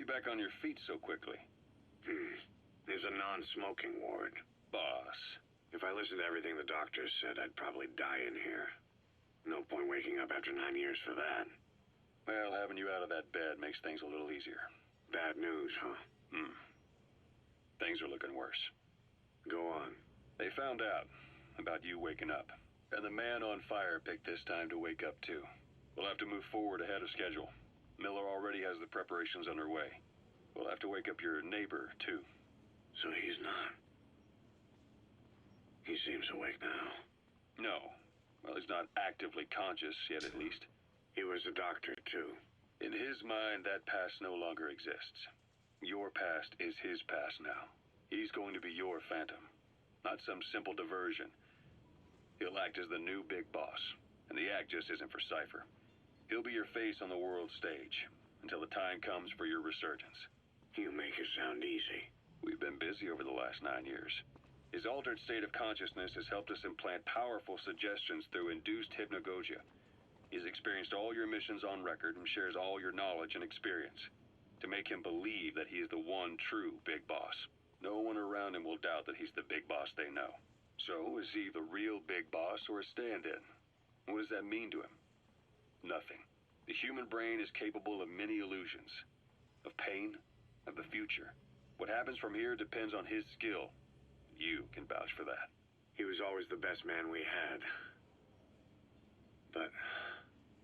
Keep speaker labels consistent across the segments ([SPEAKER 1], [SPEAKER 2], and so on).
[SPEAKER 1] you back on your feet so quickly?
[SPEAKER 2] There's a non-smoking ward.
[SPEAKER 1] Boss.
[SPEAKER 2] If I listened to everything the doctors said, I'd probably die in here. No point waking up after 9 years for that.
[SPEAKER 1] Well, having you out of that bed makes things a little easier.
[SPEAKER 2] Bad news, huh?
[SPEAKER 1] Things are looking worse.
[SPEAKER 2] Go on.
[SPEAKER 1] They found out about you waking up, and the man on fire picked this time to wake up too. We'll have to move forward ahead of schedule. Miller already has the preparations underway. We'll have to wake up your neighbor too.
[SPEAKER 2] So he's not. He seems awake now.
[SPEAKER 1] No. Well, he's not actively conscious yet, at least.
[SPEAKER 2] He was a doctor, too.
[SPEAKER 1] In his mind, that past no longer exists. Your past is his past now. He's going to be your phantom, not some simple diversion. He'll act as the new big boss, and the act just isn't for Cypher. He'll be your face on the world stage, until the time comes for your resurgence.
[SPEAKER 2] You make it sound easy.
[SPEAKER 1] We've been busy over the last 9 years. His altered state of consciousness has helped us implant powerful suggestions through induced hypnagogia. He's experienced all your missions on record and shares all your knowledge and experience to make him believe that he is the one true big boss. No one around him will doubt that he's the big boss they know. So, is he the real big boss or a stand-in? What does that mean to him? Nothing. The human brain is capable of many illusions. Of pain, of the future. What happens from here depends on his skill. You can vouch for that.
[SPEAKER 2] He was always the best man we had. But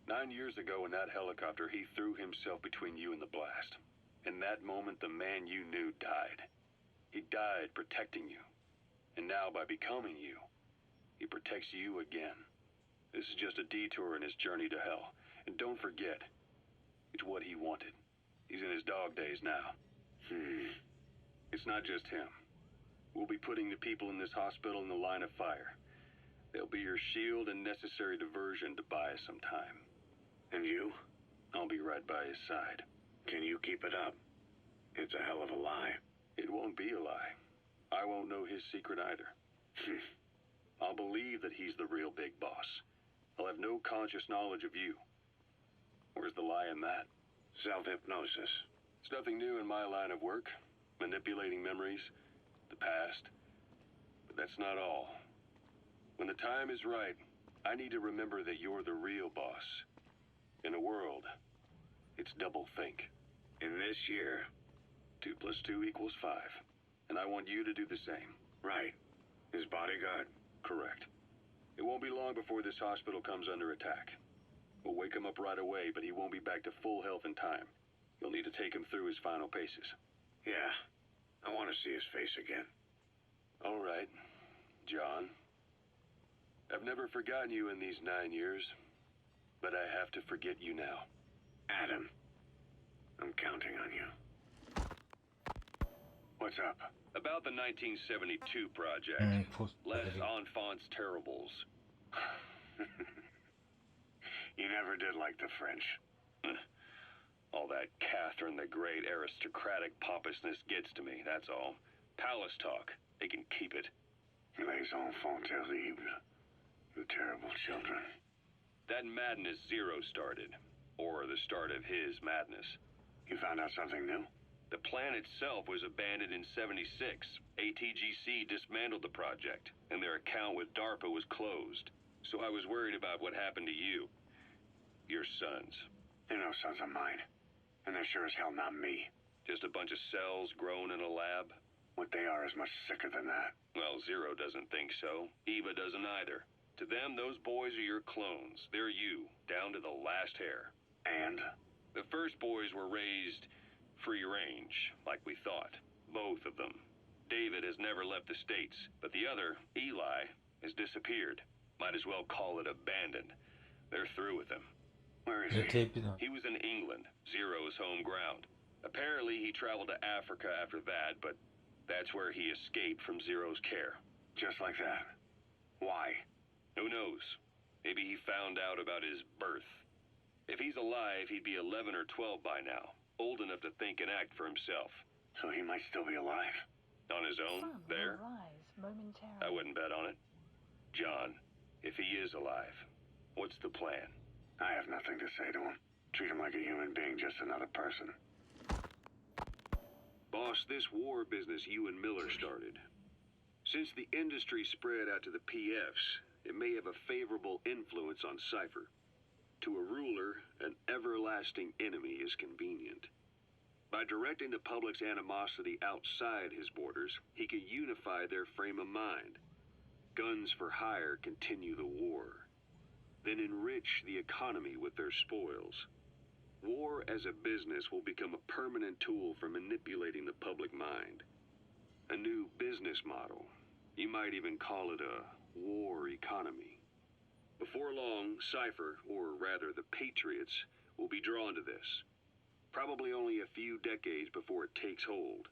[SPEAKER 1] 9 years ago in that helicopter, he threw himself between you and the blast. In that moment, the man you knew died. He died protecting you. And now, by becoming you, he protects you again. This is just a detour in his journey to hell. And don't forget, it's what he wanted. He's in his dog days now. It's not just him. We'll be putting the people in this hospital in the line of fire. They'll be your shield and necessary diversion to buy us some time.
[SPEAKER 2] And you?
[SPEAKER 1] I'll be right by his side.
[SPEAKER 2] Can you keep it up? It's a hell of a lie.
[SPEAKER 1] It won't be a lie. I won't know his secret either. I'll believe that he's the real big boss. I'll have no conscious knowledge of you. Where's the lie in that?
[SPEAKER 2] Self-hypnosis.
[SPEAKER 1] It's nothing new in my line of work. Manipulating memories, the past. But that's not all. When the time is right, I need to remember that you're the real boss. In a world, it's double think.
[SPEAKER 2] In this year.
[SPEAKER 1] 2 + 2 = 5. And I want you to do the same.
[SPEAKER 2] Right. His bodyguard?
[SPEAKER 1] Correct. It won't be long before this hospital comes under attack. We'll wake him up right away, but he won't be back to full health in time. You'll need to take him through his final paces.
[SPEAKER 2] Yeah. I want to see his face again.
[SPEAKER 1] All right, John. I've never forgotten you in these 9 years, but I have to forget you now.
[SPEAKER 2] Adam, I'm counting on you. What's up?
[SPEAKER 1] About the 1972 project. Les Enfants Terribles.
[SPEAKER 2] You never did like the French.
[SPEAKER 1] All that Catherine the Great aristocratic pompousness gets to me, that's all. Palace talk. They can keep it.
[SPEAKER 2] Les enfants terribles. You terrible children.
[SPEAKER 1] That madness Zero started. Or the start of his madness.
[SPEAKER 2] You found out something new?
[SPEAKER 1] The plan itself was abandoned in '76. ATGC dismantled the project, and their account with DARPA was closed. So I was worried about what happened to you. Your sons.
[SPEAKER 2] They're no sons of mine. And they're sure as hell not me.
[SPEAKER 1] Just a bunch of cells grown in a lab?
[SPEAKER 2] What they are is much sicker than that.
[SPEAKER 1] Well, Zero doesn't think so. Eva doesn't either. To them, those boys are your clones. They're you, down to the last hair.
[SPEAKER 2] And?
[SPEAKER 1] The first boys were raised free range, like we thought. Both of them. David has never left the States, but the other, Eli, has disappeared. Might as well call it abandoned. They're through with him.
[SPEAKER 2] Where is he?
[SPEAKER 1] He was in England, Zero's home ground. Apparently he traveled to Africa after that, but that's where he escaped from Zero's care.
[SPEAKER 2] Just like that. Why?
[SPEAKER 1] Who knows? Maybe he found out about his birth. If he's alive, he'd be 11 or 12 by now. Old enough to think and act for himself.
[SPEAKER 2] So he might still be alive.
[SPEAKER 1] On his own, there? I wouldn't bet on it. John, if he is alive, what's the plan?
[SPEAKER 2] I have nothing to say to him. Treat him like a human being, just another person.
[SPEAKER 1] Boss, this war business you and Miller started. Since the industry spread out to the PFs, it may have a favorable influence on Cypher. To a ruler, an everlasting enemy is convenient. By directing the public's animosity outside his borders, he can unify their frame of mind. Guns for hire continue the war, then enrich the economy with their spoils. War as a business will become a permanent tool for manipulating the public mind. A new business model. You might even call it a war economy. Before long, Cypher, or rather the Patriots, will be drawn to this. Probably only a few decades before it takes hold.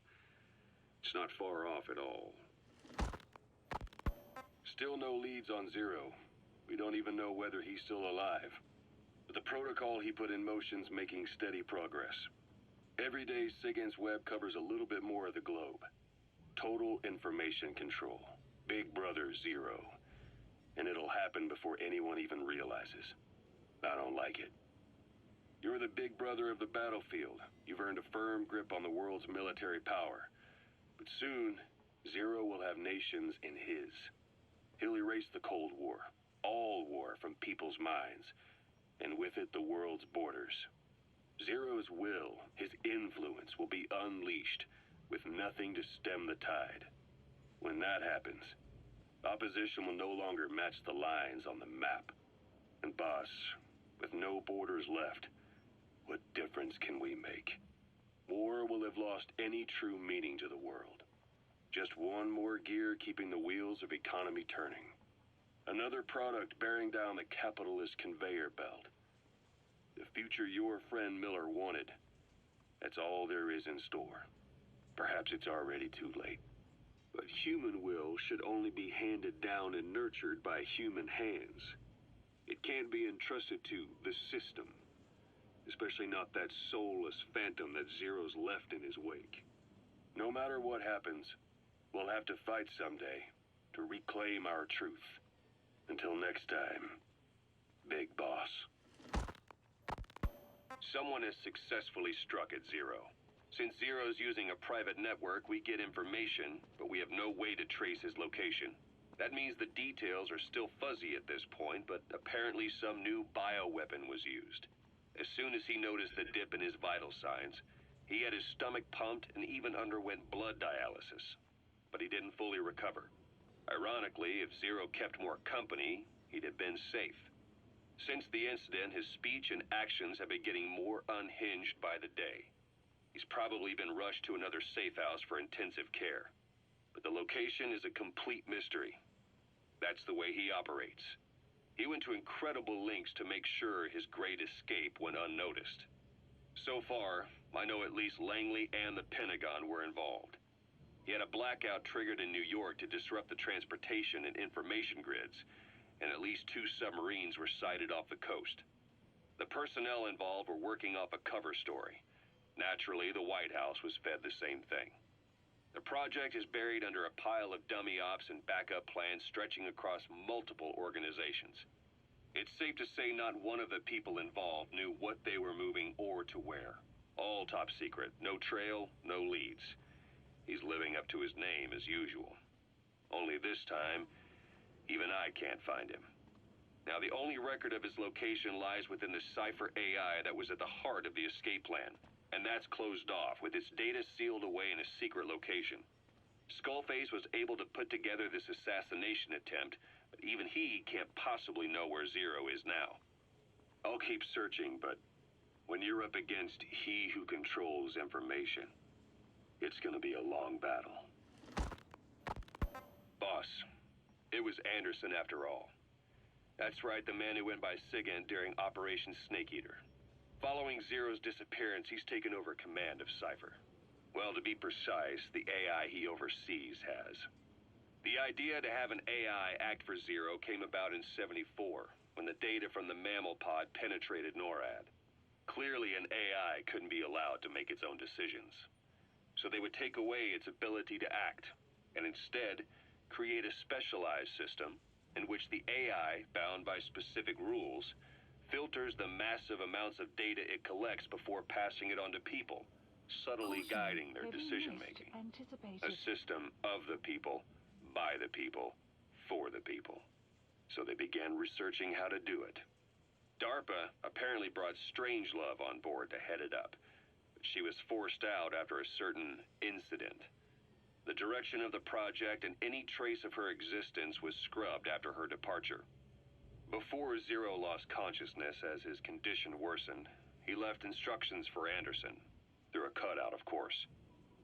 [SPEAKER 1] It's not far off at all. Still no leads on Zero. We don't even know whether he's still alive. But the protocol he put in motion's making steady progress. Every day, SIGINT's web covers a little bit more of the globe. Total information control. Big Brother Zero. And it'll happen before anyone even realizes. I don't like it. You're the big brother of the battlefield. You've earned a firm grip on the world's military power. But soon, Zero will have nations in his. He'll erase the Cold War, all war from people's minds, and with it the world's borders. Zero's will, his influence, will be unleashed, with nothing to stem the tide. When that happens, opposition will no longer match the lines on the map. And boss, with no borders left, what difference can we make? War will have lost any true meaning to the world. Just one more gear keeping the wheels of economy turning. Another product bearing down the capitalist conveyor belt. The future your friend Miller wanted. That's all there is in store. Perhaps it's already too late. But human will should only be handed down and nurtured by human hands. It can't be entrusted to the system. Especially not that soulless phantom that Zero's left in his wake. No matter what happens, we'll have to fight someday to reclaim our truth. Until next time, Big Boss. Someone has successfully struck at Zero. Since Zero's using a private network, we get information, but we have no way to trace his location. That means the details are still fuzzy at this point, but apparently some new bioweapon was used. As soon as he noticed the dip in his vital signs, he had his stomach pumped and even underwent blood dialysis. But he didn't fully recover. Ironically, if Zero kept more company, he'd have been safe. Since the incident, his speech and actions have been getting more unhinged by the day. He's probably been rushed to another safe house for intensive care. But the location is a complete mystery. That's the way he operates. He went to incredible lengths to make sure his great escape went unnoticed. So far, I know at least Langley and the Pentagon were involved. He had a blackout triggered in New York to disrupt the transportation and information grids, and at least 2 submarines were sighted off the coast. The personnel involved were working off a cover story. Naturally, the White House was fed the same thing. The project is buried under a pile of dummy ops and backup plans stretching across multiple organizations. It's safe to say not one of the people involved knew what they were moving or to where. All top secret, no trail, no leads. He's living up to his name as usual. Only this time, even I can't find him. Now, the only record of his location lies within the Cypher AI that was at the heart of the escape plan. And that's closed off, with its data sealed away in a secret location. Skullface was able to put together this assassination attempt, but even he can't possibly know where Zero is now. I'll keep searching, but when you're up against he who controls information, it's gonna be a long battle. Boss, it was Anderson after all. That's right, the man who went by SIGINT during Operation Snake Eater. Following Zero's disappearance, he's taken over command of Cypher. Well, to be precise, the AI he oversees has. The idea to have an AI act for Zero came about in '74, when the data from the mammal pod penetrated NORAD. Clearly, an AI couldn't be allowed to make its own decisions. So they would take away its ability to act, and instead, create a specialized system in which the AI, bound by specific rules, filters the massive amounts of data it collects before passing it on to people, subtly guiding their decision-making. A system of the people, by the people, for the people. So they began researching how to do it. DARPA apparently brought Strangelove on board to head it up, but she was forced out after a certain incident. The direction of the project and any trace of her existence was scrubbed after her departure. Before Zero lost consciousness as his condition worsened, he left instructions for Anderson. Through a cutout, of course.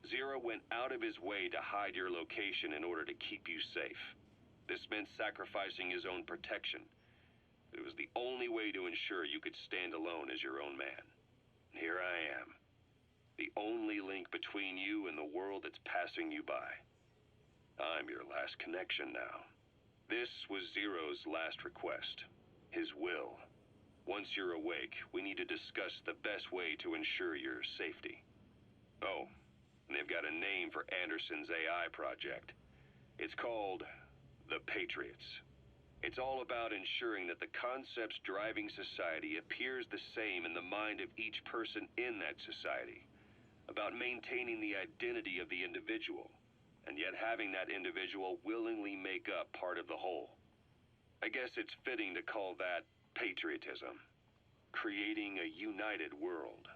[SPEAKER 1] Zero went out of his way to hide your location in order to keep you safe. This meant sacrificing his own protection. It was the only way to ensure you could stand alone as your own man. Here I am. The only link between you and the world that's passing you by. I'm your last connection now. This was Zero's last request. His will. Once you're awake, we need to discuss the best way to ensure your safety. Oh, and they've got a name for Anderson's AI project. It's called the Patriots. It's all about ensuring that the concepts driving society appears the same in the mind of each person in that society. About maintaining the identity of the individual, and yet having that individual willingly make up part of the whole. I guess it's fitting to call that patriotism. Creating a united world.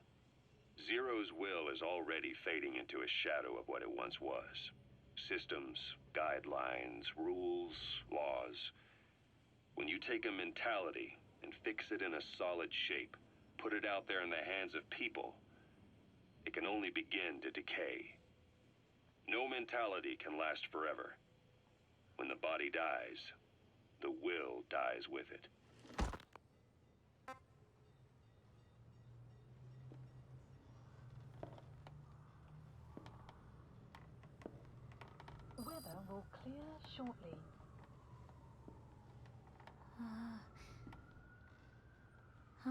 [SPEAKER 1] Zero's will is already fading into a shadow of what it once was. Systems, guidelines, rules, laws. When you take a mentality and fix it in a solid shape, put it out there in the hands of people, it can only begin to decay. No mentality can last forever. When the body dies, the will dies with it.
[SPEAKER 3] Weather will clear shortly. Huh?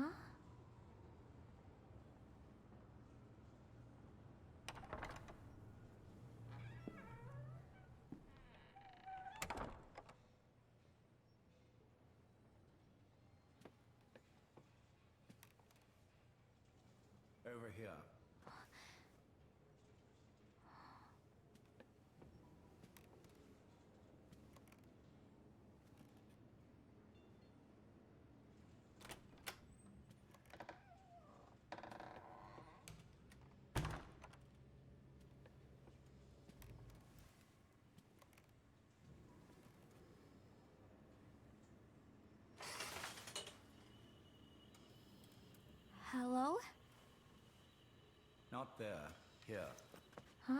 [SPEAKER 4] Over here.
[SPEAKER 5] Hello?
[SPEAKER 4] Not there. Here.
[SPEAKER 5] Huh?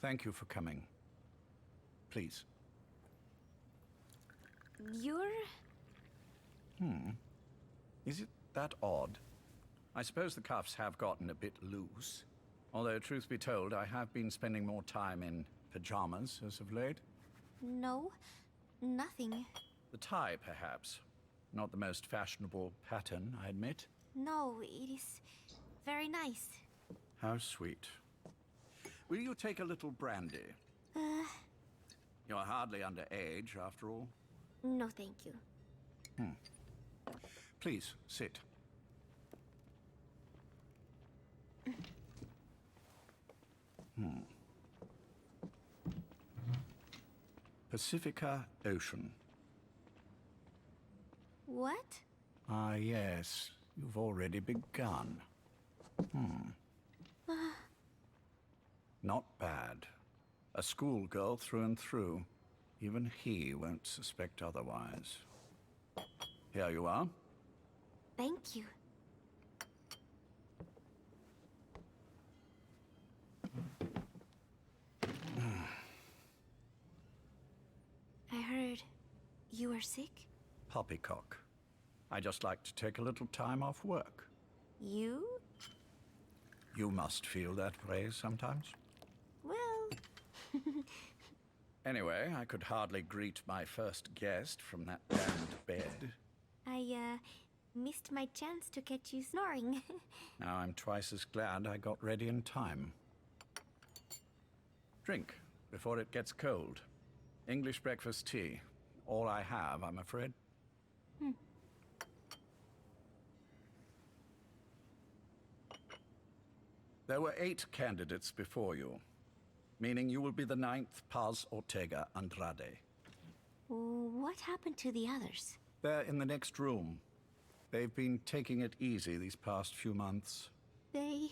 [SPEAKER 4] Thank you for coming. Please.
[SPEAKER 5] You're...
[SPEAKER 4] Is it that odd? I suppose the cuffs have gotten a bit loose. Although, truth be told, I have been spending more time in pajamas as of late.
[SPEAKER 5] No, nothing.
[SPEAKER 4] The tie, perhaps. Not the most fashionable pattern, I admit.
[SPEAKER 5] No, it is very nice.
[SPEAKER 4] How sweet. Will you take a little brandy? You're hardly underage, after all.
[SPEAKER 5] No, thank you.
[SPEAKER 4] Please, sit. Pacifica Ocean.
[SPEAKER 5] What?
[SPEAKER 4] Ah, yes. You've already begun. Not bad. A schoolgirl through and through. Even he won't suspect otherwise. Here you are.
[SPEAKER 5] Thank you. I heard you were sick?
[SPEAKER 4] Poppycock. I just like to take a little time off work.
[SPEAKER 5] You?
[SPEAKER 4] You must feel that way sometimes.
[SPEAKER 5] Well...
[SPEAKER 4] Anyway, I could hardly greet my first guest from that damned bed.
[SPEAKER 5] I, missed my chance to catch you snoring.
[SPEAKER 4] Now I'm twice as glad I got ready in time. Drink, before it gets cold. English breakfast tea. All I have, I'm afraid. There were 8 candidates before you, meaning you will be the 9th Paz Ortega Andrade.
[SPEAKER 5] What happened to the others?
[SPEAKER 4] They're in the next room. They've been taking it easy these past few months.
[SPEAKER 5] They...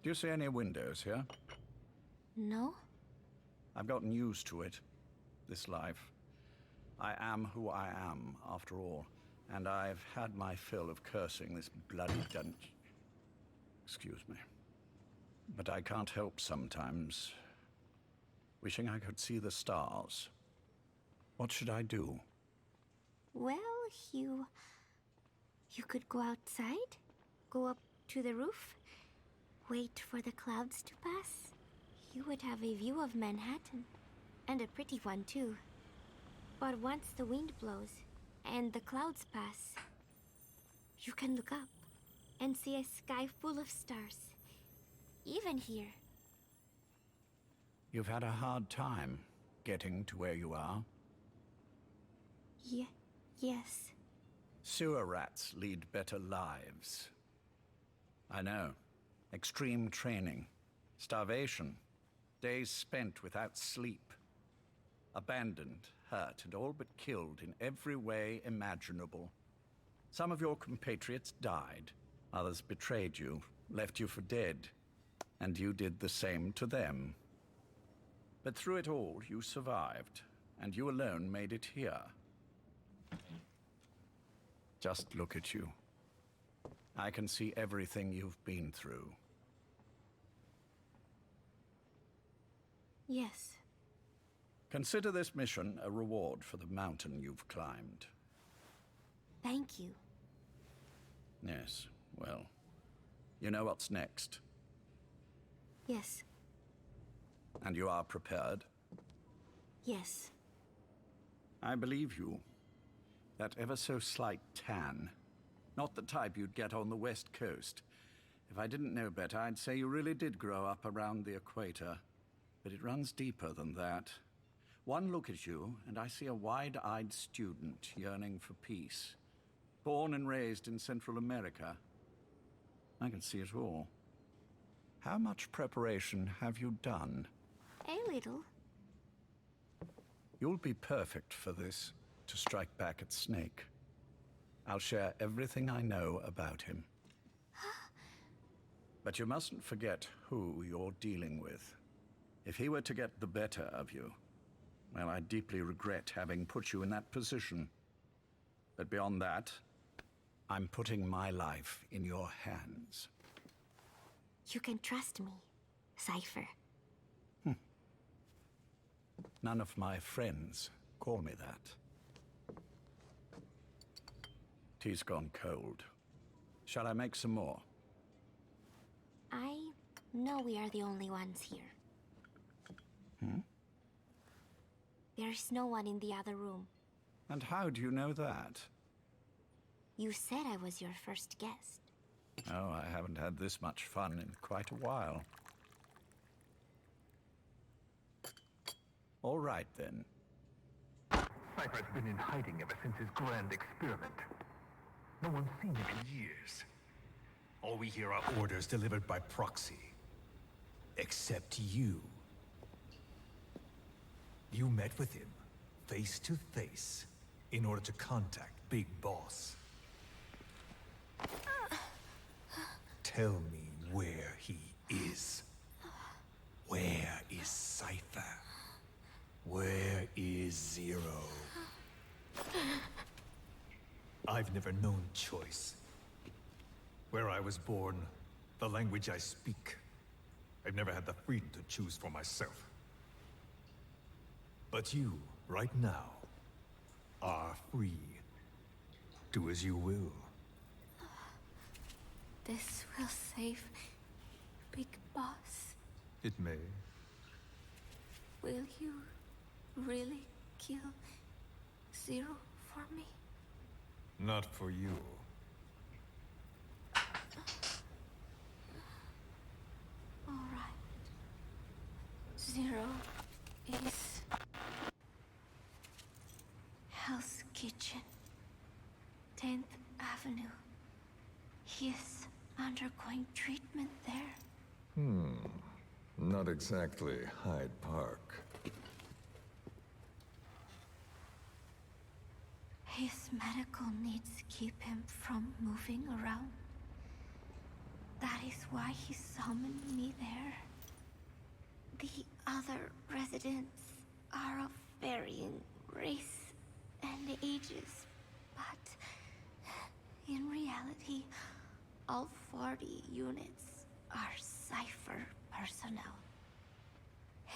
[SPEAKER 4] Do you see any windows here?
[SPEAKER 5] No?
[SPEAKER 4] I've gotten used to it, this life. I am who I am, after all, and I've had my fill of cursing this bloody dungeon. Excuse me. But I can't help sometimes wishing I could see the stars. What should I do?
[SPEAKER 5] Well, you could go outside, go up to the roof, wait for the clouds to pass. You would have a view of Manhattan, and a pretty one too. But once the wind blows and the clouds pass, you can look up and see a sky full of stars, even here.
[SPEAKER 4] You've had a hard time getting to where you are.
[SPEAKER 5] Yes.
[SPEAKER 4] Sewer rats lead better lives. I know. Extreme training, starvation, days spent without sleep. Abandoned, hurt, and all but killed in every way imaginable. Some of your compatriots died. Others betrayed you, left you for dead. And you did the same to them. But through it all, you survived, and you alone made it here. Just look at you. I can see everything you've been through.
[SPEAKER 5] Yes.
[SPEAKER 4] Consider this mission a reward for the mountain you've climbed.
[SPEAKER 5] Thank you.
[SPEAKER 4] Yes, well, you know what's next.
[SPEAKER 5] Yes.
[SPEAKER 4] And you are prepared?
[SPEAKER 5] Yes.
[SPEAKER 4] I believe you. That ever so slight tan. Not the type you'd get on the West Coast. If I didn't know better, I'd say you really did grow up around the equator. But it runs deeper than that. One look at you, and I see a wide-eyed student yearning for peace. Born and raised in Central America. I can see it all. How much preparation have you done?
[SPEAKER 5] A little.
[SPEAKER 4] You'll be perfect for this, to strike back at Snake. I'll share everything I know about him. But you mustn't forget who you're dealing with. If he were to get the better of you, well, I deeply regret having put you in that position. But beyond that, I'm putting my life in your hands.
[SPEAKER 5] You can trust me, Cypher.
[SPEAKER 4] None of my friends call me that. Tea's gone cold. Shall I make some more?
[SPEAKER 5] I know we are the only ones here. There's no one in the other room.
[SPEAKER 4] And how do you know that?
[SPEAKER 5] You said I was your first guest.
[SPEAKER 4] Oh, I haven't had this much fun in quite a while. All right, then.
[SPEAKER 6] Cypher's been in hiding ever since his grand experiment. No one's seen him in years.
[SPEAKER 7] All we hear are orders delivered by proxy. Except you. You met with him, face to face, in order to contact Big Boss. Tell me where he is. Where is Cypher? Where is Zero? I've never known choice. Where I was born, the language I speak, I've never had the freedom to choose for myself. But you, right now, are free. Do as you will.
[SPEAKER 5] This will save Big Boss.
[SPEAKER 7] It may.
[SPEAKER 5] Will you really kill Zero for me?
[SPEAKER 7] Not for you.
[SPEAKER 5] All right. Zero is Hell's Kitchen, 10th Avenue. He is undergoing treatment there.
[SPEAKER 6] Not exactly Hyde Park.
[SPEAKER 5] His medical needs keep him from moving around. That is why he summoned me there. The other residents are of varying race and ages, but in reality, all 40 units are Cypher personnel.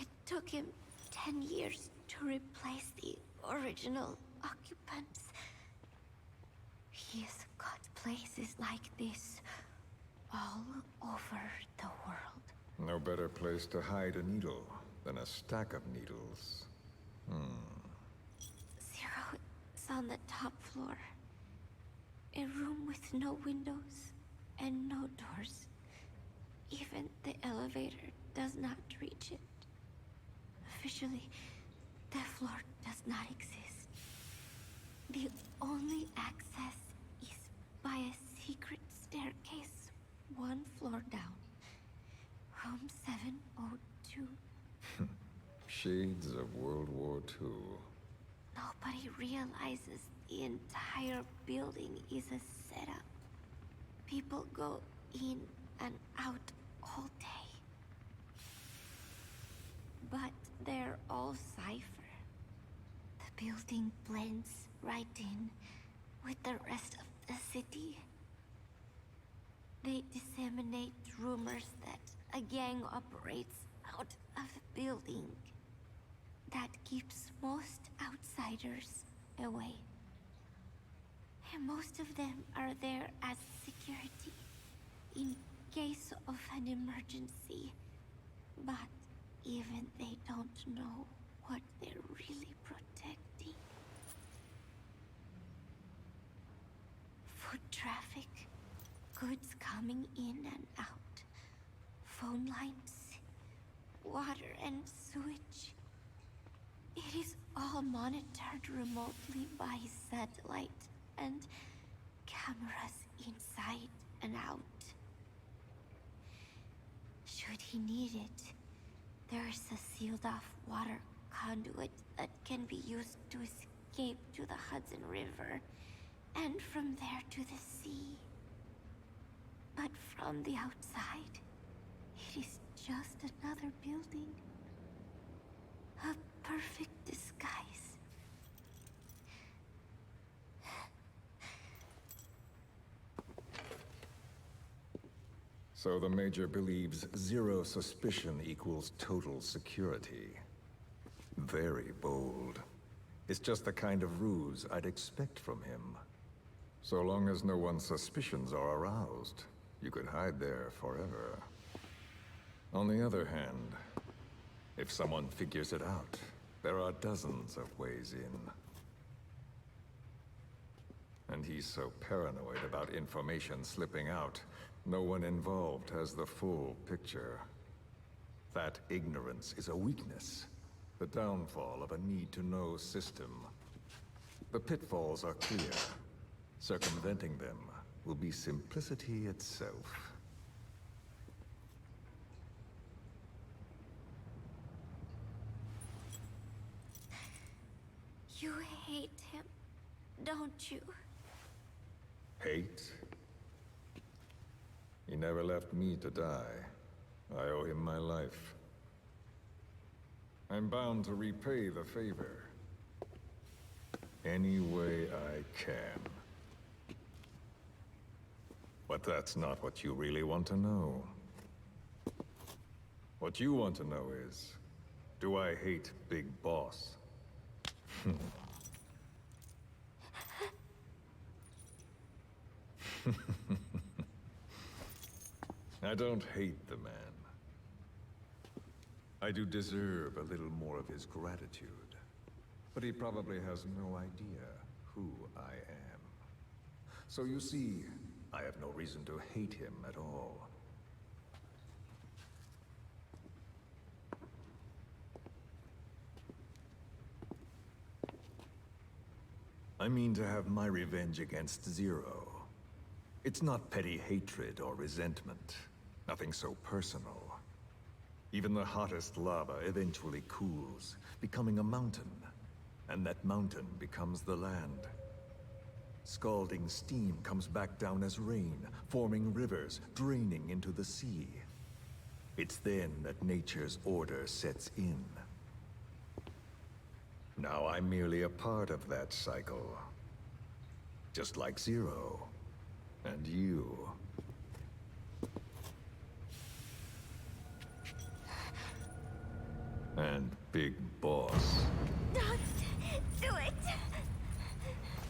[SPEAKER 5] It took him 10 years to replace the original occupants. He's got places like this all over the world.
[SPEAKER 6] No better place to hide a needle than a stack of needles.
[SPEAKER 5] Zero is on the top floor. A room with no windows and no doors. Even the elevator does not reach it. Officially, the floor does not exist. The only access is by a secret staircase 1 floor down. Room 702.
[SPEAKER 6] Shades of World War II.
[SPEAKER 5] Nobody realizes the entire building is a setup. People go in and out all day. But they're all Cypher. The building blends right in with the rest of the city. They disseminate rumors that a gang operates out of the building that keeps most outsiders away. And most of them are there as security in case of an emergency. But even they don't know what they're really protecting. Foot traffic, goods coming in and out, phone lines, water and sewage. It is all monitored remotely by satellite and cameras inside and out. Should he need it, there's a sealed-off water conduit that can be used to escape to the Hudson River, and from there to the sea. But from the outside, it is just another building. A perfect disguise.
[SPEAKER 6] So the Major believes zero suspicion equals total security. Very bold. It's just the kind of ruse I'd expect from him. So long as no one's suspicions are aroused, you could hide there forever. On the other hand, if someone figures it out, there are dozens of ways in. And he's so paranoid about information slipping out, no one involved has the full picture. That ignorance is a weakness, the downfall of a need-to-know system. The pitfalls are clear. Circumventing them will be simplicity itself.
[SPEAKER 5] You hate him, don't you?
[SPEAKER 6] Hate? He never left me to die. I owe him my life. I'm bound to repay the favor. Any way I can. But that's not what you really want to know. What you want to know is, do I hate Big Boss? I don't hate the man. I do deserve a little more of his gratitude. But he probably has no idea who I am. So you see, I have no reason to hate him at all. I mean to have my revenge against Zero. It's not petty hatred or resentment. Nothing so personal. Even the hottest lava eventually cools, becoming a mountain. And that mountain becomes the land. Scalding steam comes back down as rain, forming rivers, draining into the sea. It's then that nature's order sets in. Now I'm merely a part of that cycle. Just like Zero. And you. And Big Boss.
[SPEAKER 5] Don't do it!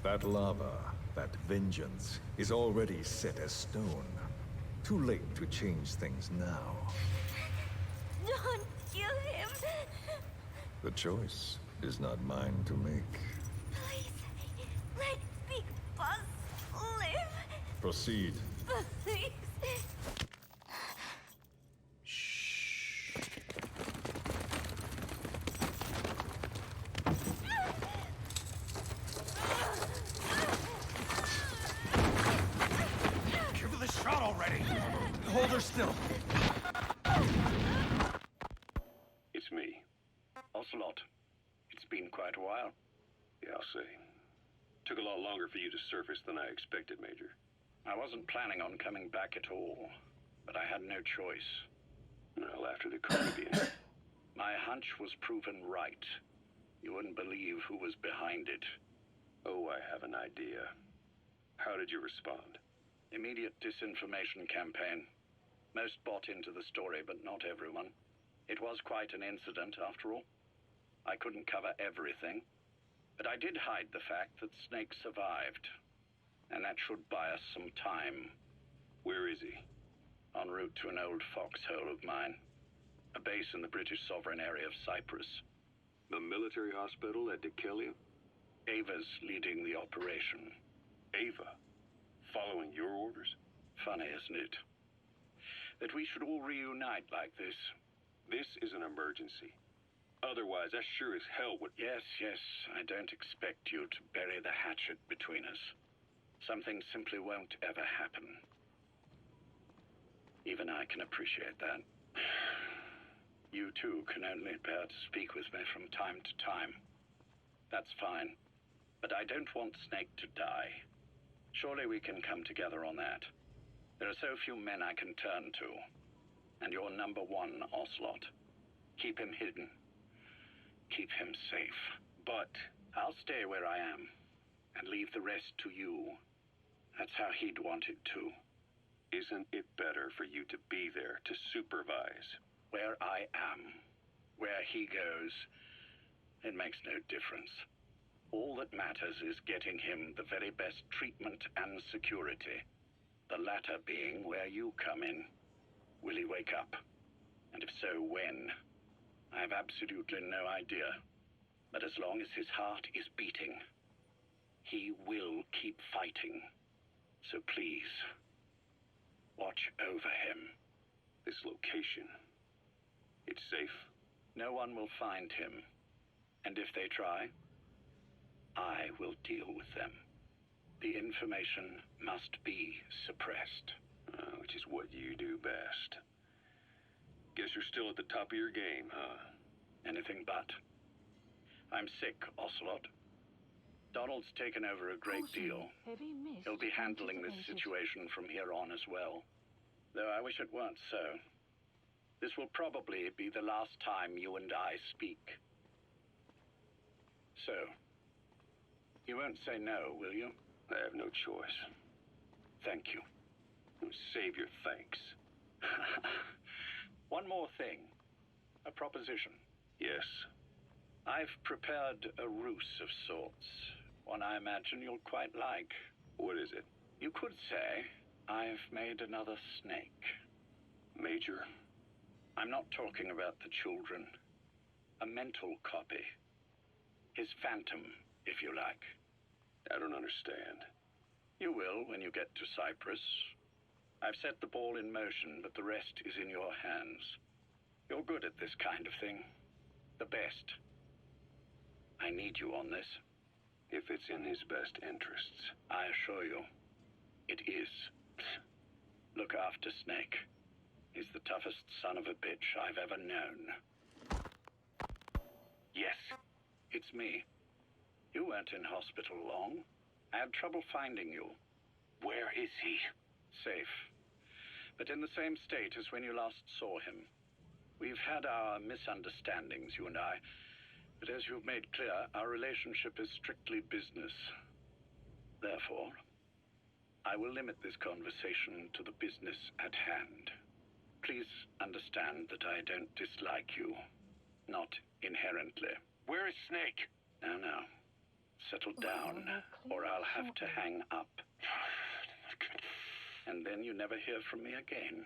[SPEAKER 6] That lava, that vengeance, is already set as stone. Too late to change things now.
[SPEAKER 5] Don't kill him!
[SPEAKER 6] The choice is not mine to make.
[SPEAKER 5] Please, let Big Boss live!
[SPEAKER 6] Proceed.
[SPEAKER 5] Please!
[SPEAKER 7] Give her the shot already! Hold her still!
[SPEAKER 1] It's me.
[SPEAKER 8] Ocelot. It's been quite a while.
[SPEAKER 1] Yeah, I'll say. Took a lot longer for you to surface than I expected, Major.
[SPEAKER 8] I wasn't planning on coming back at all, but I had no choice.
[SPEAKER 1] Well, after the Caribbean.
[SPEAKER 8] My hunch was proven right. You wouldn't believe who was behind it.
[SPEAKER 1] Oh, I have an idea. How did you respond?
[SPEAKER 8] Immediate disinformation campaign. Most bought into the story, but not everyone. It was quite an incident, after all. I couldn't cover everything, but I did hide the fact that Snake survived. And that should buy us some time.
[SPEAKER 1] Where is he?
[SPEAKER 8] En route to an old foxhole of mine. A base in the British sovereign area of Cyprus.
[SPEAKER 1] The military hospital at Dikelia?
[SPEAKER 8] Ava's leading the operation.
[SPEAKER 1] Ava? Following your orders?
[SPEAKER 8] Funny, isn't it? That we should all reunite like this.
[SPEAKER 1] This is an emergency. Otherwise, I sure as hell would...
[SPEAKER 8] Yes, I don't expect you to bury the hatchet between us. Something simply won't ever happen. Even I can appreciate that. You too can only bear to speak with me from time to time. That's fine. But I don't want Snake to die. Surely we can come together on that. There are so few men I can turn to. And you're number one, Ocelot. Keep him hidden. Keep him safe. But I'll stay where I am. And leave the rest to you. That's how he'd want it too.
[SPEAKER 1] Isn't it better for you to be there to supervise?
[SPEAKER 8] Where I am, where he goes, it makes no difference. All that matters is getting him the very best treatment and security. The latter being where you come in. Will he wake up? And if so, when? I have absolutely no idea. But as long as his heart is beating, he will keep fighting. So please, watch over him.
[SPEAKER 1] This location, it's safe?
[SPEAKER 8] No one will find him. And if they try, I will deal with them. The information must be suppressed.
[SPEAKER 1] Which is what you do best. Guess you're still at the top of your game, huh?
[SPEAKER 8] Anything but. I'm sick, Ocelot. Donald's taken over a great
[SPEAKER 3] Caution,
[SPEAKER 8] deal.
[SPEAKER 3] heavy mist
[SPEAKER 8] He'll be handling this
[SPEAKER 3] anticipated.
[SPEAKER 8] situation from here on as well. Though I wish it weren't so. This will probably be the last time you and I speak. So, you won't say no, will you?
[SPEAKER 1] I have no choice.
[SPEAKER 8] Thank you.
[SPEAKER 1] Save your thanks.
[SPEAKER 8] One more thing. A proposition.
[SPEAKER 1] Yes.
[SPEAKER 8] I've prepared a ruse of sorts. One I imagine you'll quite like.
[SPEAKER 1] What is it?
[SPEAKER 8] You could say I've made another Snake.
[SPEAKER 1] Major?
[SPEAKER 8] I'm not talking about the children. A mental copy. His phantom, if you like.
[SPEAKER 1] I don't understand.
[SPEAKER 8] You will when you get to Cyprus. I've set the ball in motion, but the rest is in your hands. You're good at this kind of thing. The best. I need you on this.
[SPEAKER 1] If it's in his best interests.
[SPEAKER 8] I assure you, it is. Look after Snake. He's the toughest son of a bitch I've ever known. Yes, it's me. You weren't in hospital long. I had trouble finding you. Where is he? Safe. But in the same state as when you last saw him. We've had our misunderstandings, you and I. But as you've made clear, our relationship is strictly business. Therefore, I will limit this conversation to the business at hand. Please understand that I don't dislike you. Not inherently. Where is Snake? Now. Settle down, or I'll have to hang up. And then you never hear from me again.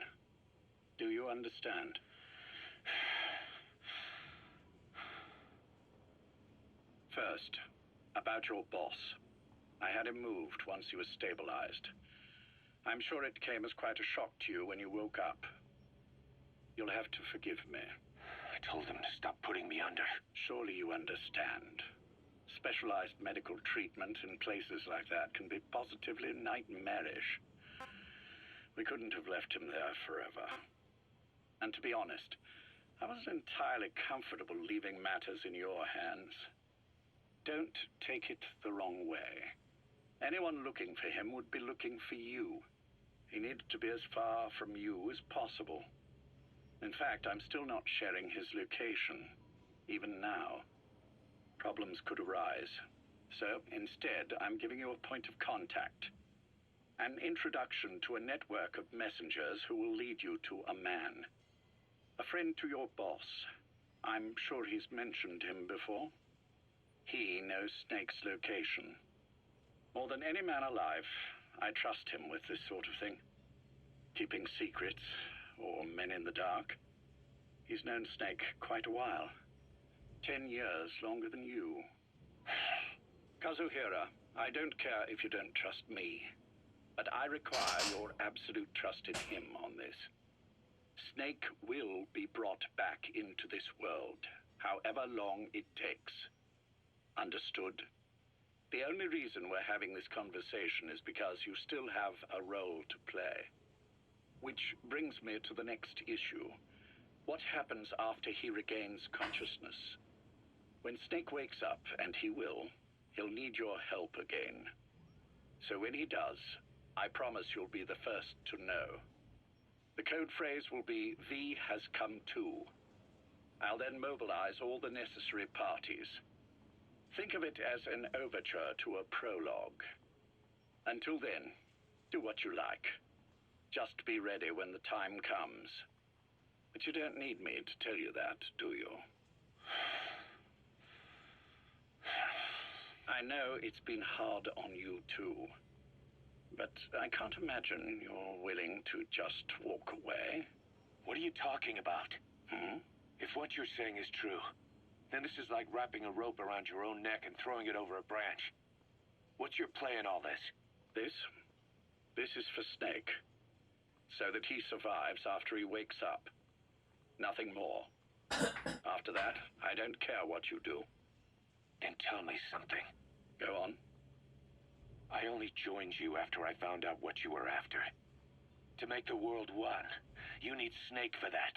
[SPEAKER 8] Do you understand? First, about your boss. I had him moved once he was stabilized. I'm sure it came as quite a shock to you when you woke up. You'll have to forgive me. I told him to stop putting me under. Surely you understand. Specialized medical treatment in places like that can be positively nightmarish. We couldn't have left him there forever. And to be honest, I wasn't entirely comfortable leaving matters in your hands. Don't take it the wrong way. Anyone looking for him would be looking for you. He needed to be as far from you as possible. In fact, I'm still not sharing his location, even now. Problems could arise. So, instead, I'm giving you a point of contact. An introduction to a network of messengers who will lead you to a man. A friend to your boss. I'm sure he's mentioned him before. He knows Snake's location. More than any man alive, I trust him with this sort of thing. Keeping secrets, or men in the dark. He's known Snake quite a while. 10 years longer than you. Kazuhira, I don't care if you don't trust me, but I require your absolute trust in him on this. Snake will be brought back into this world, however long it takes. Understood? The only reason we're having this conversation is because you still have a role to play. Which brings me to the next issue. What happens after he regains consciousness? When Snake wakes up, and he will, he'll need your help again. So when he does, I promise you'll be the first to know. The code phrase will be, V has come to. I'll then mobilize all the necessary parties. Think of it as an overture to a prologue. Until then, do what you like. Just be ready when the time comes. But you don't need me to tell you that, do you? I know it's been hard on you too. But I can't imagine you're willing to just walk away.
[SPEAKER 9] What are you talking about? If what you're saying is true, then this is like wrapping a rope around your own neck and throwing it over a branch. What's your play in all this?
[SPEAKER 8] This is for Snake. So that he survives after he wakes up. Nothing more. After that, I don't care what you do.
[SPEAKER 9] Then tell me something.
[SPEAKER 8] Go on.
[SPEAKER 9] I only joined you after I found out what you were after. To make the world one, you need Snake for that.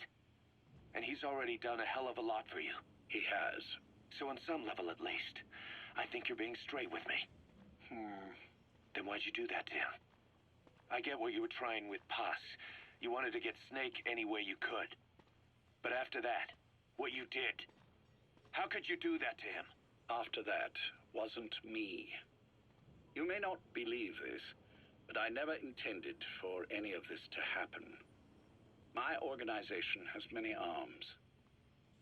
[SPEAKER 9] And he's already done a hell of a lot for you.
[SPEAKER 8] He has.
[SPEAKER 9] So on some level at least, I think you're being straight with me. Then why'd you do that to him? I get what you were trying with Paz. You wanted to get Snake any way you could. But after that, what you did, how could you do that to him?
[SPEAKER 8] After that wasn't me. You may not believe this, but I never intended for any of this to happen. My organization has many arms.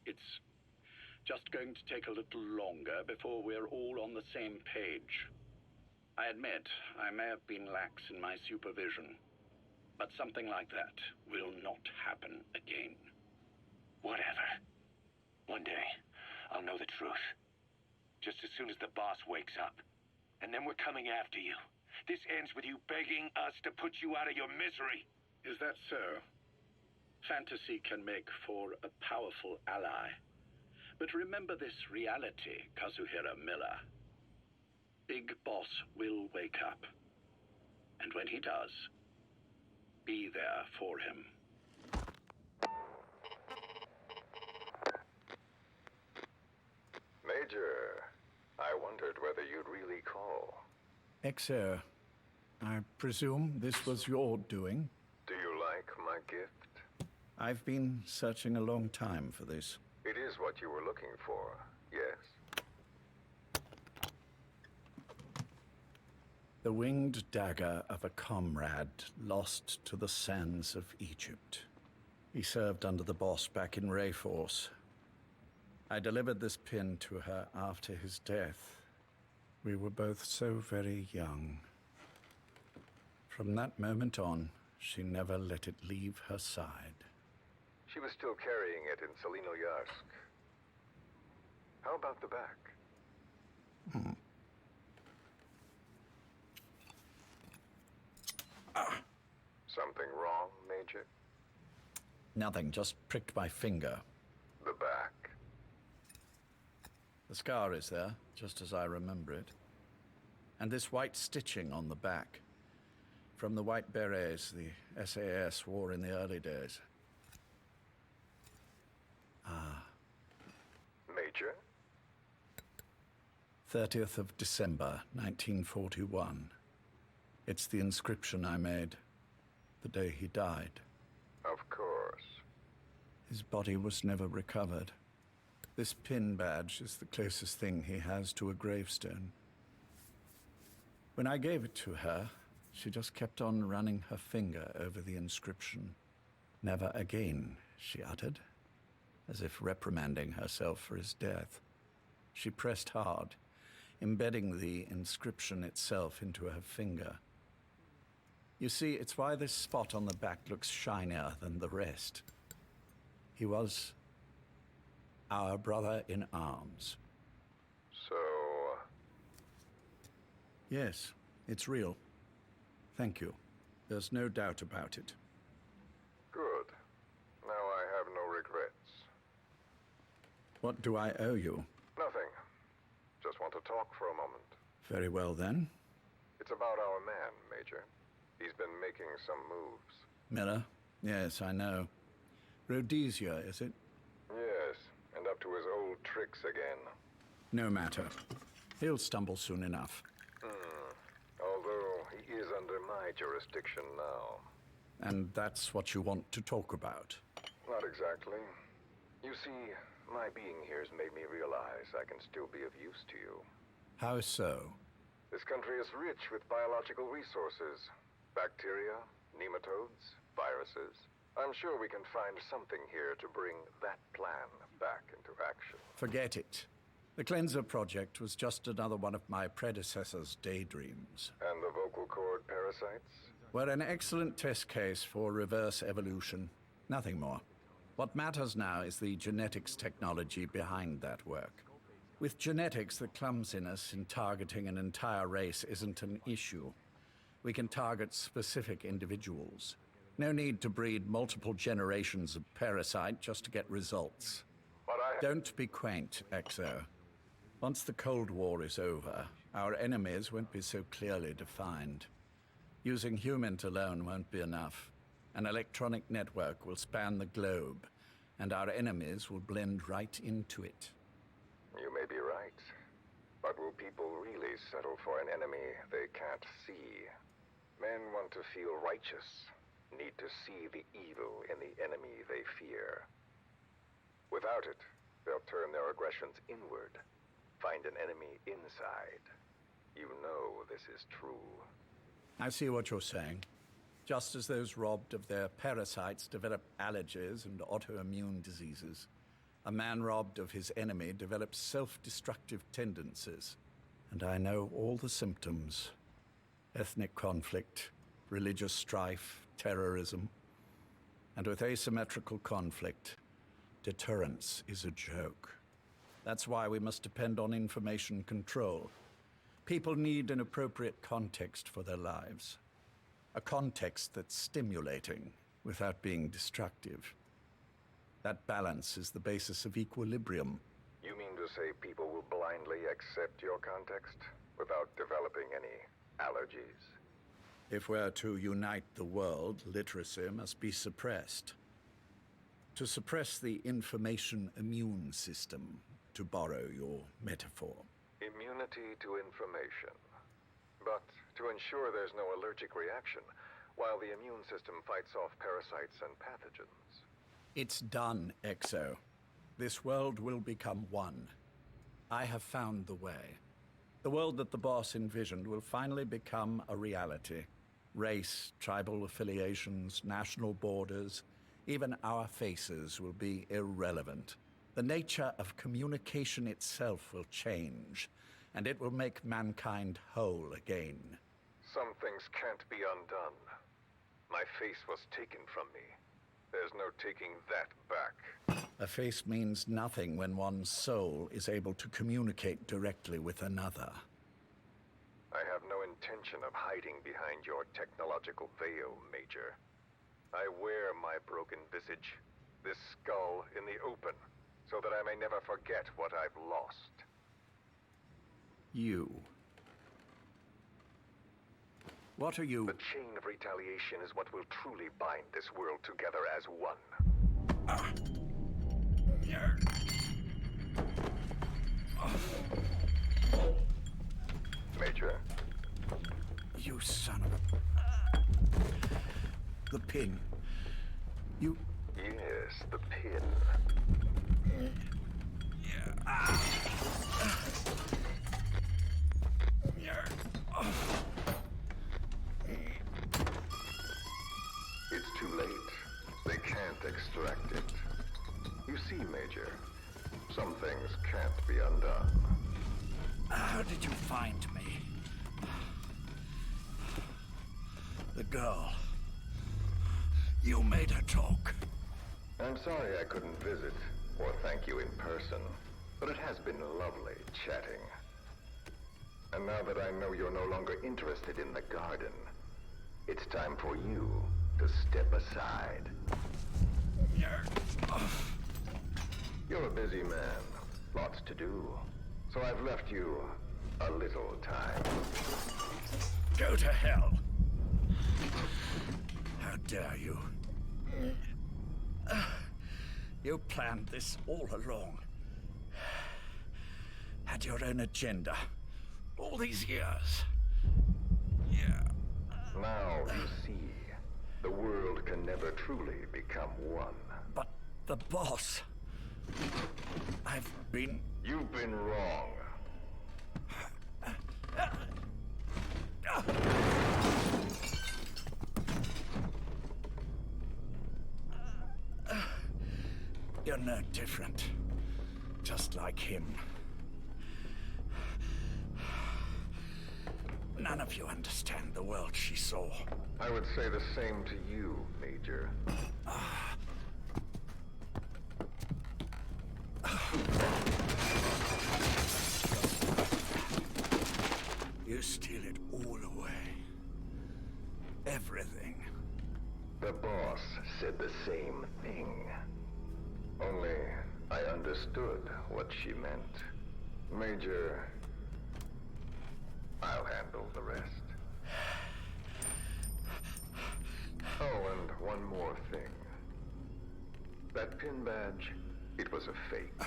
[SPEAKER 8] It's just going to take a little longer before we're all on the same page. I admit I may have been lax in my supervision, but something like that will not happen again.
[SPEAKER 9] Whatever. One day, I'll know the truth. Just as soon as the boss wakes up. And then we're coming after you. This ends with you begging us to put you out of your misery.
[SPEAKER 8] Is that so? Fantasy can make for a powerful ally. But remember this reality, Kazuhira Miller. Big Boss will wake up. And when he does, be there for him.
[SPEAKER 6] Major, I wondered whether you'd really call.
[SPEAKER 4] Exo, I presume this was your doing?
[SPEAKER 6] Do you like my gift?
[SPEAKER 4] I've been searching a long time for this.
[SPEAKER 6] It is what you were looking for, yes.
[SPEAKER 4] The winged dagger of a comrade lost to the sands of Egypt. He served under the boss back in Rayforce. I delivered this pin to her after his death. We were both so very young. From that moment on, she never let it leave her side.
[SPEAKER 6] She was still carrying it in Selino-Yarsk. How about the back? Something wrong, Major?
[SPEAKER 4] Nothing, just pricked my finger.
[SPEAKER 6] The back.
[SPEAKER 4] The scar is there, just as I remember it. And this white stitching on the back. From the white berets the SAS wore in the early days.
[SPEAKER 6] Major?
[SPEAKER 4] 30th of December, 1941. It's the inscription I made the day he died.
[SPEAKER 6] Of course.
[SPEAKER 4] His body was never recovered. This pin badge is the closest thing he has to a gravestone. When I gave it to her, she just kept on running her finger over the inscription. Never again, she uttered, as if reprimanding herself for his death. She pressed hard, embedding the inscription itself into her finger. You see, it's why this spot on the back looks shinier than the rest. He was our brother in arms.
[SPEAKER 6] So...
[SPEAKER 4] Yes, it's real. Thank you. There's no doubt about it.
[SPEAKER 6] Good. Now I have no regrets.
[SPEAKER 4] What do I owe you?
[SPEAKER 6] Nothing. Just want to talk for a moment.
[SPEAKER 4] Very well, then.
[SPEAKER 6] It's about our man, Major. He's been making some moves.
[SPEAKER 4] Miller? Yes, I know. Rhodesia, is it?
[SPEAKER 6] Yes, and up to his old tricks again.
[SPEAKER 4] No matter. He'll stumble soon enough.
[SPEAKER 6] Although he is under my jurisdiction now.
[SPEAKER 4] And that's what you want to talk about?
[SPEAKER 6] Not exactly. You see, my being here has made me realize I can still be of use to you.
[SPEAKER 4] How so?
[SPEAKER 6] This country is rich with biological resources. Bacteria, nematodes, viruses. I'm sure we can find something here to bring that plan back into action.
[SPEAKER 4] Forget it. The Cleanser Project was just another one of my predecessor's daydreams.
[SPEAKER 6] And the vocal cord parasites?
[SPEAKER 4] We're an excellent test case for reverse evolution. Nothing more. What matters now is the genetics technology behind that work. With genetics, the clumsiness in targeting an entire race isn't an issue. We can target specific individuals. No need to breed multiple generations of parasite just to get results.
[SPEAKER 6] But
[SPEAKER 4] Don't be quaint, Exo. Once the Cold War is over, our enemies won't be so clearly defined. Using humans alone won't be enough. An electronic network will span the globe, and our enemies will blend right into it.
[SPEAKER 6] You may be right. But will people really settle for an enemy they can't see? Men want to feel righteous, need to see the evil in the enemy they fear. Without it, they'll turn their aggressions inward, find an enemy inside. You know this is true.
[SPEAKER 4] I see what you're saying. Just as those robbed of their parasites develop allergies and autoimmune diseases, a man robbed of his enemy develops self-destructive tendencies. And I know all the symptoms. Ethnic conflict, religious strife, terrorism. And with asymmetrical conflict, deterrence is a joke. That's why we must depend on information control. People need an appropriate context for their lives. A context that's stimulating without being destructive. That balance is the basis of equilibrium.
[SPEAKER 6] You mean to say people will blindly accept your context without developing any allergies?
[SPEAKER 4] If we're to unite the world, literacy must be suppressed. To suppress the information immune system, to borrow your metaphor.
[SPEAKER 6] Immunity to information. But to ensure there's no allergic reaction, while the immune system fights off parasites and pathogens.
[SPEAKER 4] It's done, Exo. This world will become one. I have found the way. The world that the boss envisioned will finally become a reality. Race, tribal affiliations, national borders, even our faces will be irrelevant. The nature of communication itself will change, and it will make mankind whole again.
[SPEAKER 6] Some things can't be undone. My face was taken from me. There's no taking that back.
[SPEAKER 4] A face means nothing when one's soul is able to communicate directly with another.
[SPEAKER 6] I have no intention of hiding behind your technological veil, Major. I wear my broken visage, this skull, in the open, so that I may never forget what I've lost.
[SPEAKER 4] You. What are you?
[SPEAKER 6] The chain of retaliation is what will truly bind this world together as one. Major?
[SPEAKER 4] You son of a... The pin. You...
[SPEAKER 6] Yes, the pin. It's too late. They can't extract it. You see, Major, some things can't be undone.
[SPEAKER 4] How did you find me? The girl. You made her talk.
[SPEAKER 6] I'm sorry I couldn't visit or thank you in person, but it has been lovely chatting. And now that I know you're no longer interested in the garden, it's time for you to step aside. You're a busy man, lots to do, so I've left you a little time.
[SPEAKER 4] Go to hell. How dare you? You planned this all along. Had your own agenda. All these years. Yeah.
[SPEAKER 6] Now you see, the world can never truly become one.
[SPEAKER 4] But the boss...
[SPEAKER 6] You've been wrong.
[SPEAKER 4] You're no different. Just like him. None of you understand the world she saw.
[SPEAKER 6] I would say the same to you, Major.
[SPEAKER 4] You steal it all away. Everything.
[SPEAKER 6] The boss said the same thing. Only I understood what she meant. Major, I'll handle the rest. Oh, and one more thing. That pin badge, it was a fake.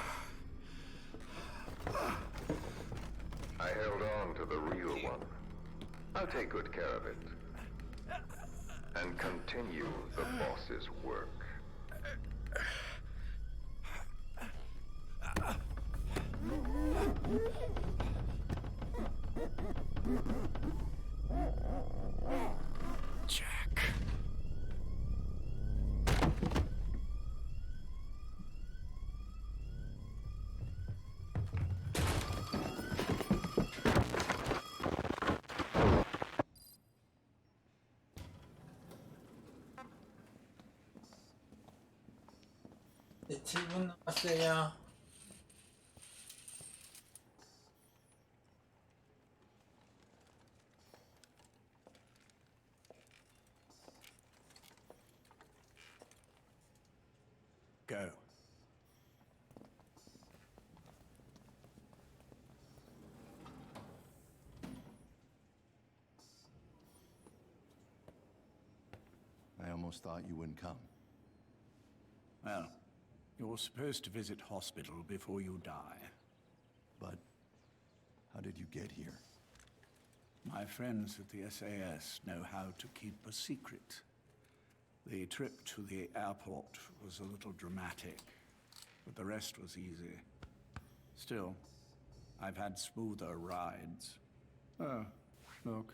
[SPEAKER 6] I held on to the real one. I'll take good care of it. And continue the boss's work.
[SPEAKER 4] Jack.
[SPEAKER 10] 네, 7분 남았어요.
[SPEAKER 4] Go.
[SPEAKER 11] almost thought you wouldn't come.
[SPEAKER 4] Well, you're supposed to visit hospital before you die.
[SPEAKER 11] But how did you get here?
[SPEAKER 4] My friends at the SAS know how to keep a secret. The trip to the airport was a little dramatic, but the rest was easy. Still, I've had smoother rides. Oh, look.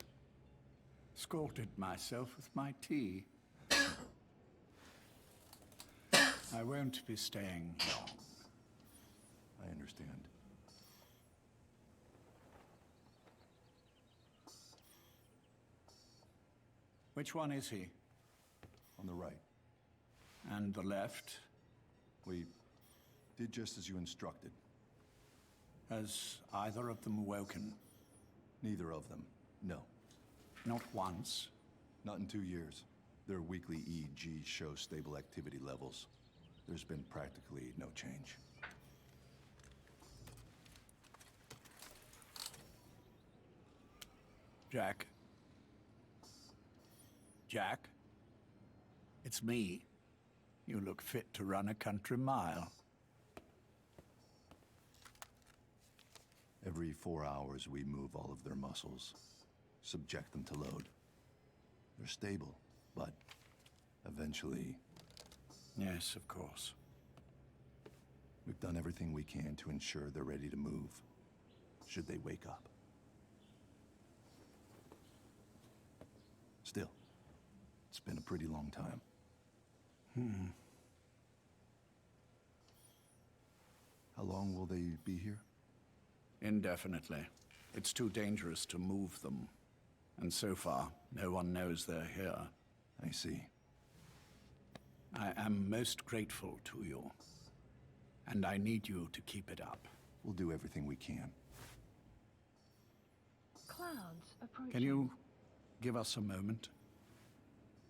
[SPEAKER 4] Scalded myself with my tea. I won't be staying long.
[SPEAKER 11] I understand.
[SPEAKER 4] Which one is he?
[SPEAKER 11] On the right.
[SPEAKER 4] And the left?
[SPEAKER 11] We did just as you instructed.
[SPEAKER 4] Has either of them woken?
[SPEAKER 11] Neither of them, no.
[SPEAKER 4] Not once?
[SPEAKER 11] Not in 2 years. Their weekly EEGs show stable activity levels. There's been practically no change.
[SPEAKER 4] Jack? Jack? It's me. You look fit to run a country mile.
[SPEAKER 11] Every 4 hours, we move all of their muscles, subject them to load. They're stable, but eventually...
[SPEAKER 4] Yes, of course.
[SPEAKER 11] We've done everything we can to ensure they're ready to move, should they wake up. Still, it's been a pretty long time. How long will they be here?
[SPEAKER 4] Indefinitely. It's too dangerous to move them. And so far, no one knows they're here.
[SPEAKER 11] I see.
[SPEAKER 4] I am most grateful to you. And I need you to keep it up.
[SPEAKER 11] We'll do everything we can.
[SPEAKER 3] Clouds approaching.
[SPEAKER 4] Can you give us a moment?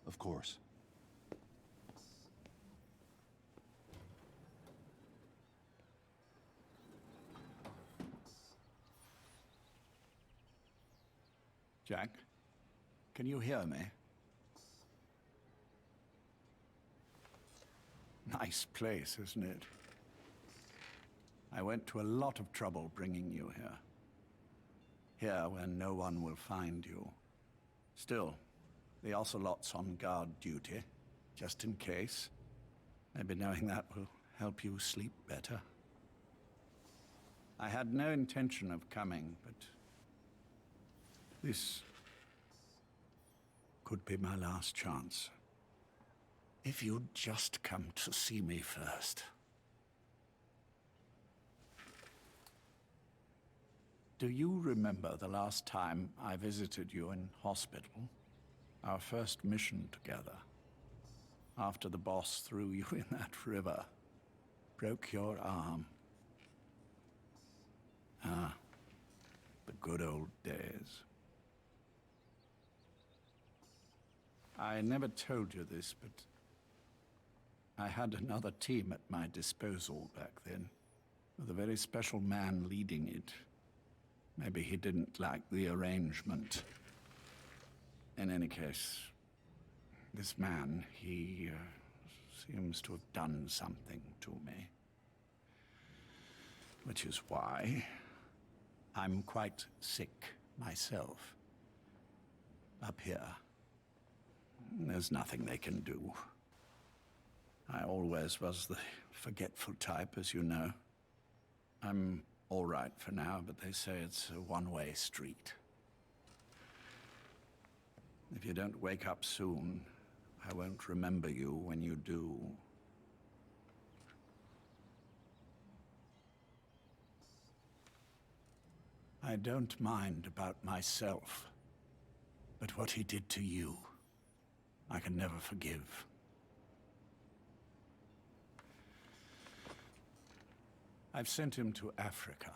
[SPEAKER 11] Of course.
[SPEAKER 4] Jack, can you hear me? Nice place, isn't it? I went to a lot of trouble bringing you here. Here, where no one will find you. Still, the Ocelot's on guard duty, just in case. Maybe knowing that will help you sleep better. I had no intention of coming, but this could be my last chance. If you'd just come to see me first. Do you remember the last time I visited you in hospital? Our first mission together. After the boss threw you in that river. Broke your arm. Ah, the good old days. I never told you this, but I had another team at my disposal back then, with a very special man leading it. Maybe he didn't like the arrangement. In any case, this man, he seems to have done something to me. Which is why I'm quite sick myself. Up here. There's nothing they can do. I always was the forgetful type, as you know. I'm all right for now, but they say it's a one-way street. If you don't wake up soon, I won't remember you when you do. I don't mind about myself, but what he did to you, I can never forgive. I've sent him to Africa,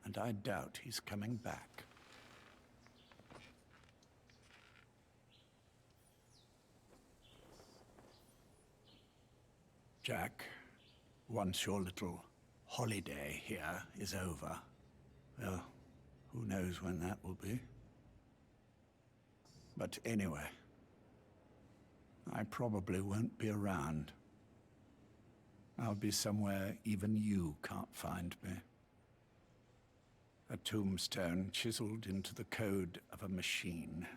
[SPEAKER 4] and I doubt he's coming back. Jack, once your little holiday here is over, well, who knows when that will be? But anyway, I probably won't be around. I'll be somewhere even you can't find me. A tombstone chiseled into the code of a machine.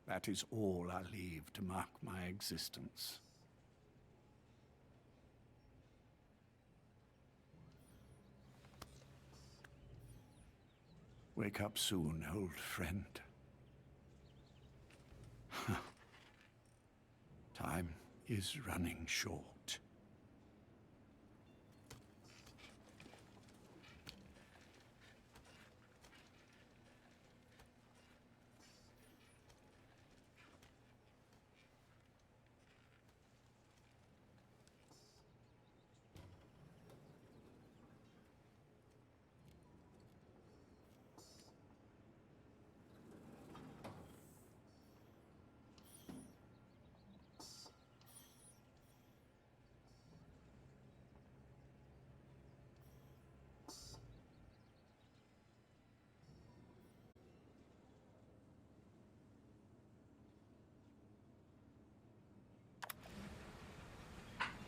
[SPEAKER 4] That is all I leave to mark my existence. Wake up soon, old friend. Time is running short.